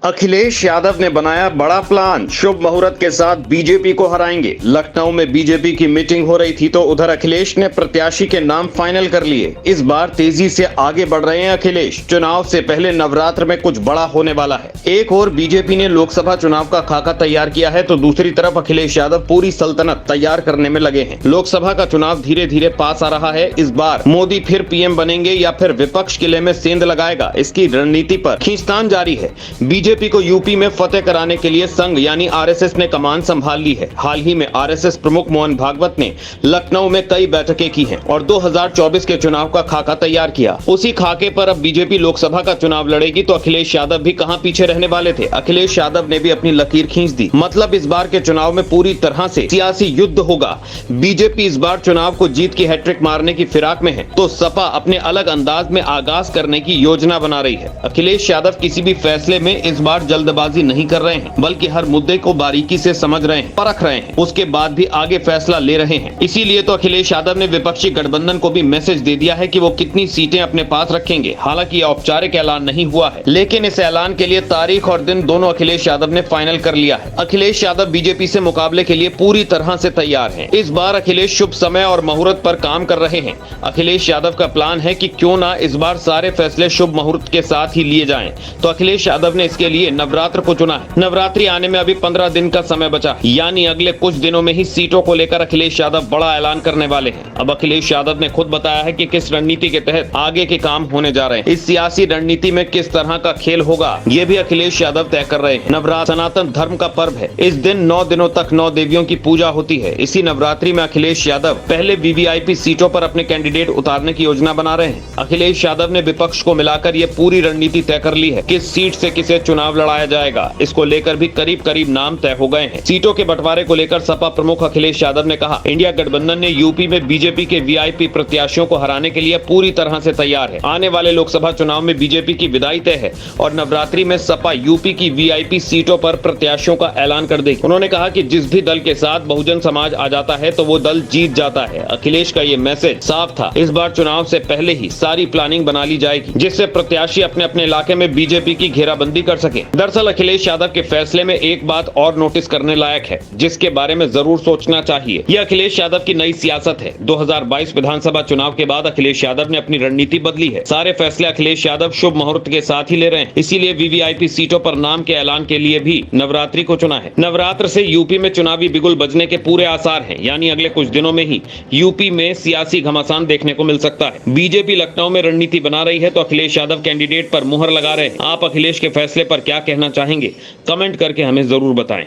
अखिलेश यादव ने बनाया बड़ा प्लान, शुभ मुहूर्त के साथ बीजेपी को हराएंगे। लखनऊ में बीजेपी की मीटिंग हो रही थी तो उधर अखिलेश ने प्रत्याशी के नाम फाइनल कर लिए। इस बार तेजी से आगे बढ़ रहे हैं अखिलेश। चुनाव से पहले नवरात्र में कुछ बड़ा होने वाला है। एक और बीजेपी ने लोकसभा चुनाव का खाका तैयार किया है तो दूसरी तरफ अखिलेश यादव पूरी सल्तनत तैयार करने में लगे हैं। लोकसभा का चुनाव धीरे धीरे पास आ रहा है। इस बार मोदी फिर पीएम बनेंगे या फिर विपक्ष किले में सेंध लगाएगा, इसकी रणनीति पर खींचतान जारी है। बीजेपी को यूपी में फतेह कराने के लिए संघ यानी आरएसएस ने कमान संभाल ली है। हाल ही में आरएसएस प्रमुख मोहन भागवत ने लखनऊ में कई बैठकें की हैं और 2024 के चुनाव का खाका तैयार किया। उसी खाके पर अब बीजेपी लोकसभा का चुनाव लड़ेगी तो अखिलेश यादव भी कहां पीछे रहने वाले थे। अखिलेश यादव ने भी अपनी लकीर खींच दी। मतलब इस बार के चुनाव में पूरी तरह से सियासी युद्ध होगा। बीजेपी इस बार चुनाव को जीत की हैट्रिक मारने की फिराक में है तो सपा अपने अलग अंदाज में आगाज करने की योजना बना रही है। अखिलेश यादव किसी भी फैसले में इस बार जल्दबाजी नहीं कर रहे हैं, बल्कि हर मुद्दे को बारीकी से समझ रहे हैं, परख रहे हैं, उसके बाद भी आगे फैसला ले रहे हैं। इसीलिए तो अखिलेश यादव ने विपक्षी गठबंधन को भी मैसेज दे दिया है कि वो कितनी सीटें अपने पास रखेंगे। हालांकि यह औपचारिक ऐलान नहीं हुआ है, लेकिन इस ऐलान के लिए तारीख और दिन दोनों अखिलेश यादव ने फाइनल कर लिया है। अखिलेश यादव बीजेपी से मुकाबले के लिए पूरी तरह से तैयार हैं। इस बार अखिलेश शुभ समय और मुहूर्त पर काम कर रहे हैं। अखिलेश यादव का प्लान है कि क्यों ना इस बार सारे फैसले शुभ मुहूर्त के साथ ही लिए जाएं। तो अखिलेश यादव ने इसके लिए नवरात्र को चुना है। नवरात्रि आने में अभी 15 दिन का समय बचा है, यानी अगले कुछ दिनों में ही सीटों को लेकर अखिलेश यादव बड़ा ऐलान करने वाले हैं। अब अखिलेश यादव ने खुद बताया है कि किस रणनीति के तहत आगे के काम होने जा रहे हैं। इस सियासी रणनीति में किस तरह का खेल होगा ये भी अखिलेश यादव तय कर रहे हैं। नवरात्र सनातन धर्म का पर्व है। इस दिन 9 दिनों तक 9 देवियों की पूजा होती है। इसी नवरात्रि में अखिलेश यादव पहले वीवीआईपी सीटों पर अपने कैंडिडेट उतारने की योजना बना रहे हैं। अखिलेश यादव ने विपक्ष को मिलाकर ये पूरी रणनीति तय कर ली है। किस सीट से किसे चुनाव लड़ाया जाएगा, इसको लेकर भी करीब करीब नाम तय हो गए हैं। सीटों के बंटवारे को लेकर सपा प्रमुख अखिलेश यादव ने कहा, इंडिया गठबंधन ने यूपी में बीजेपी के वीआईपी प्रत्याशियों को हराने के लिए पूरी तरह से तैयार है। आने वाले लोकसभा चुनाव में बीजेपी की विदाई तय है और नवरात्रि में सपा यूपी की वीआईपी सीटों पर प्रत्याशियों का ऐलान कर देगी। उन्होंने कहा कि जिस भी दल के साथ बहुजन समाज आ जाता है तो वो दल जीत जाता है। अखिलेश का ये मैसेज साफ था। इस बार चुनाव से पहले ही सारी प्लानिंग बना ली जाएगी जिससे प्रत्याशी अपने अपने इलाके में बीजेपी की घेराबंदी कर सके। दरअसल अखिलेश यादव के फैसले में एक बात और नोटिस करने लायक है जिसके बारे में जरूर सोचना चाहिए। यह अखिलेश यादव की नई सियासत है। 2022 विधानसभा चुनाव के बाद अखिलेश यादव ने अपनी रणनीति बदली है। सारे फैसले अखिलेश यादव शुभ मुहूर्त के साथ ही ले रहे हैं। इसीलिए वीवीआईपी सीटों पर नाम के ऐलान के लिए भी नवरात्रि को चुना है। नवरात्र से यूपी में चुनावी बिगुल बजने के पूरे आसार हैं, यानी अगले कुछ दिनों में ही यूपी में सियासी घमासान देखने को मिल सकता है। बीजेपी लखनऊ में रणनीति बना रही है तो अखिलेश यादव कैंडिडेट पर मुहर लगा रहे हैं। आप अखिलेश के फैसले पर क्या कहना चाहेंगे, कमेंट करके हमें जरूर बताएं।